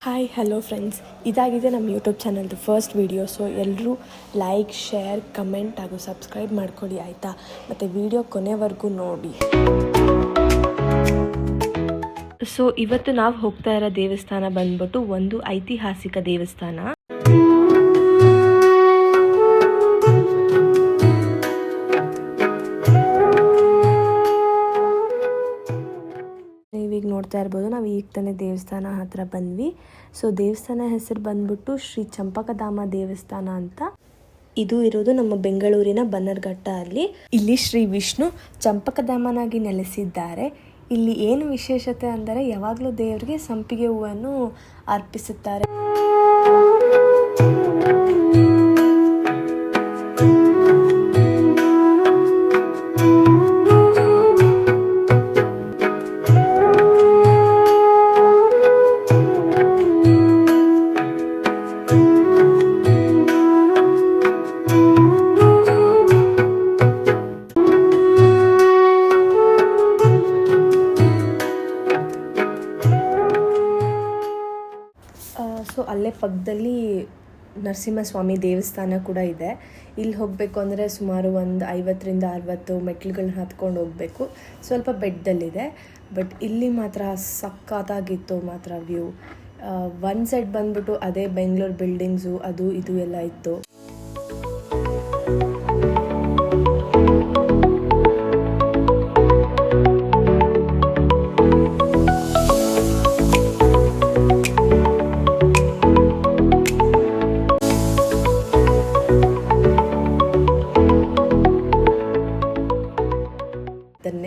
Hi hello friends, ಇದಾಗಿದೆ ನಮ್ಮ YouTube ಚಾನಲ್ದು first video. So ಎಲ್ಲರೂ ಲೈಕ್, ಶೇರ್, ಕಮೆಂಟ್ ಹಾಗೂ ಸಬ್ಸ್ಕ್ರೈಬ್ ಮಾಡ್ಕೊಳ್ಳಿ ಆಯಿತಾ. ಮತ್ತು ವಿಡಿಯೋ ಕೊನೆವರೆಗೂ ನೋಡಿ. ಸೊ ಇವತ್ತು ನಾವು ಹೋಗ್ತಾ ಇರೋ ದೇವಸ್ಥಾನ ಬಂದ್ಬಿಟ್ಟು ಒಂದು ಐತಿಹಾಸಿಕ ದೇವಸ್ಥಾನ. ನೀವೀಗ ನೋಡ್ತಾ ಇರ್ಬೋದು, ನಾವು ಈಗ ತಾನೇ ದೇವಸ್ಥಾನ ಹತ್ರ ಬಂದ್ವಿ. ಸೊ ದೇವಸ್ಥಾನ ಹೆಸರು ಬಂದ್ಬಿಟ್ಟು ಶ್ರೀ ಚಂಪಕಧಾಮ ದೇವಸ್ಥಾನ ಅಂತ. ಇದು ಇರೋದು ನಮ್ಮ ಬೆಂಗಳೂರಿನ ಬನ್ನರ್ಘಟ್ಟ ಅಲ್ಲಿ. ಇಲ್ಲಿ ಶ್ರೀ ವಿಷ್ಣು ಚಂಪಕಧಾಮನಾಗಿ ನೆಲೆಸಿದ್ದಾರೆ. ಇಲ್ಲಿ ಏನು ವಿಶೇಷತೆ ಅಂದರೆ ಯಾವಾಗಲೂ ದೇವರಿಗೆ ಸಂಪಿಗೆ ಹೂವನ್ನು ಅರ್ಪಿಸುತ್ತಾರೆ. ಸೊ ಅಲ್ಲೇ ಪಕ್ಕದಲ್ಲಿ ನರಸಿಂಹಸ್ವಾಮಿ ದೇವಸ್ಥಾನ ಕೂಡ ಇದೆ. ಇಲ್ಲಿ ಹೋಗಬೇಕು ಅಂದರೆ ಸುಮಾರು ಒಂದು 50ರಿಂದ 60 ಮೆಟ್ಲುಗಳನ್ನ ಹತ್ಕೊಂಡು ಹೋಗಬೇಕು. ಸ್ವಲ್ಪ ಬೆಟ್ಟದಲ್ಲಿದೆ, ಬಟ್ ಇಲ್ಲಿ ಮಾತ್ರ ಸಕ್ಕತ್ತಾಗಿತ್ತು ಮಾತ್ರ ವ್ಯೂ. ಒನ್ ಸೈಡ್ ಬಂದ್ಬಿಟ್ಟು ಅದೇ ಬೆಂಗಳೂರು ಬಿಲ್ಡಿಂಗ್ಸು ಅದು ಇದು ಎಲ್ಲ ಇತ್ತು.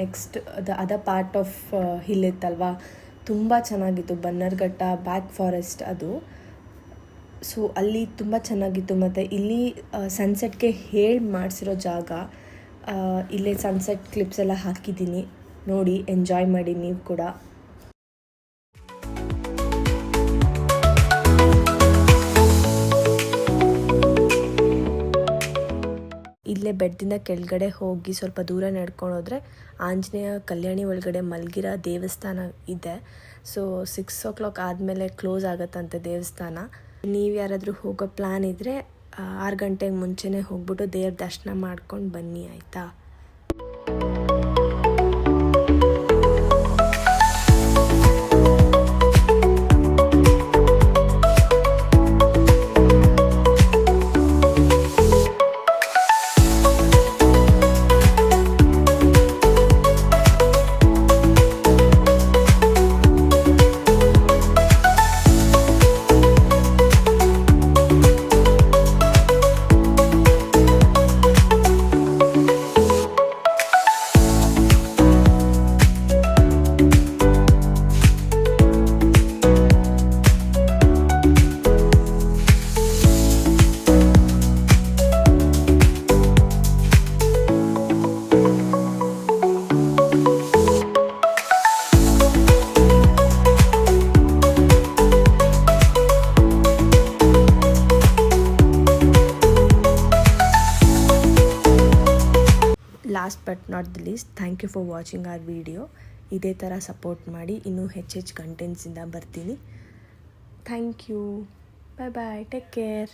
Next other part of hill ಇತ್ತಲ್ವಾ, ತುಂಬ ಚೆನ್ನಾಗಿತ್ತು. ಬನ್ನರ್ಘಟ್ಟ ಬ್ಯಾಕ್ ಫಾರೆಸ್ಟ್ ಅದು. ಸೊ ಅಲ್ಲಿ ತುಂಬ ಚೆನ್ನಾಗಿತ್ತು. ಮತ್ತು ಇಲ್ಲಿ ಸನ್ಸೆಟ್ಗೆ ಹೇಳಿ ಮಾಡಿಸಿರೋ ಜಾಗ. ಇಲ್ಲೇ ಸನ್ಸೆಟ್ ಕ್ಲಿಪ್ಸ್ ಎಲ್ಲ ಹಾಕಿದ್ದೀನಿ, ನೋಡಿ ಎಂಜಾಯ್ ಮಾಡಿ ನೀವು ಕೂಡ. ಇಲ್ಲೇ ಬೆಟ್ಟದಿಂದ ಕೆಳಗಡೆ ಹೋಗಿ ಸ್ವಲ್ಪ ದೂರ ನಡ್ಕೊಂಡು ಹೋದರೆ ಆಂಜನೇಯ ಕಲ್ಯಾಣಿ ಒಳಗಡೆ ಮಲಗಿರೋ ದೇವಸ್ಥಾನ ಇದೆ. ಸೊ 6 o'clock ಆದಮೇಲೆ ಕ್ಲೋಸ್ ಆಗುತ್ತಂತೆ ದೇವಸ್ಥಾನ. ನೀವು ಯಾರಾದರೂ ಹೋಗೋ ಪ್ಲ್ಯಾನ್ ಇದ್ದರೆ 6 ಗಂಟೆಗೆ ಮುಂಚೆನೇ ಹೋಗ್ಬಿಟ್ಟು ದೇವ್ರ ದರ್ಶನ ಮಾಡ್ಕೊಂಡು ಬನ್ನಿ ಆಯಿತಾ. Last but not the least, thank you for watching our video. ಇದೇ ಥರ ಸಪೋರ್ಟ್ ಮಾಡಿ, ಇನ್ನೂ ಹೆಚ್ಚೆಚ್ಚು ಕಂಟೆಂಟ್ಸಿಂದ ಬರ್ತೀನಿ. Thank you, bye bye, take care.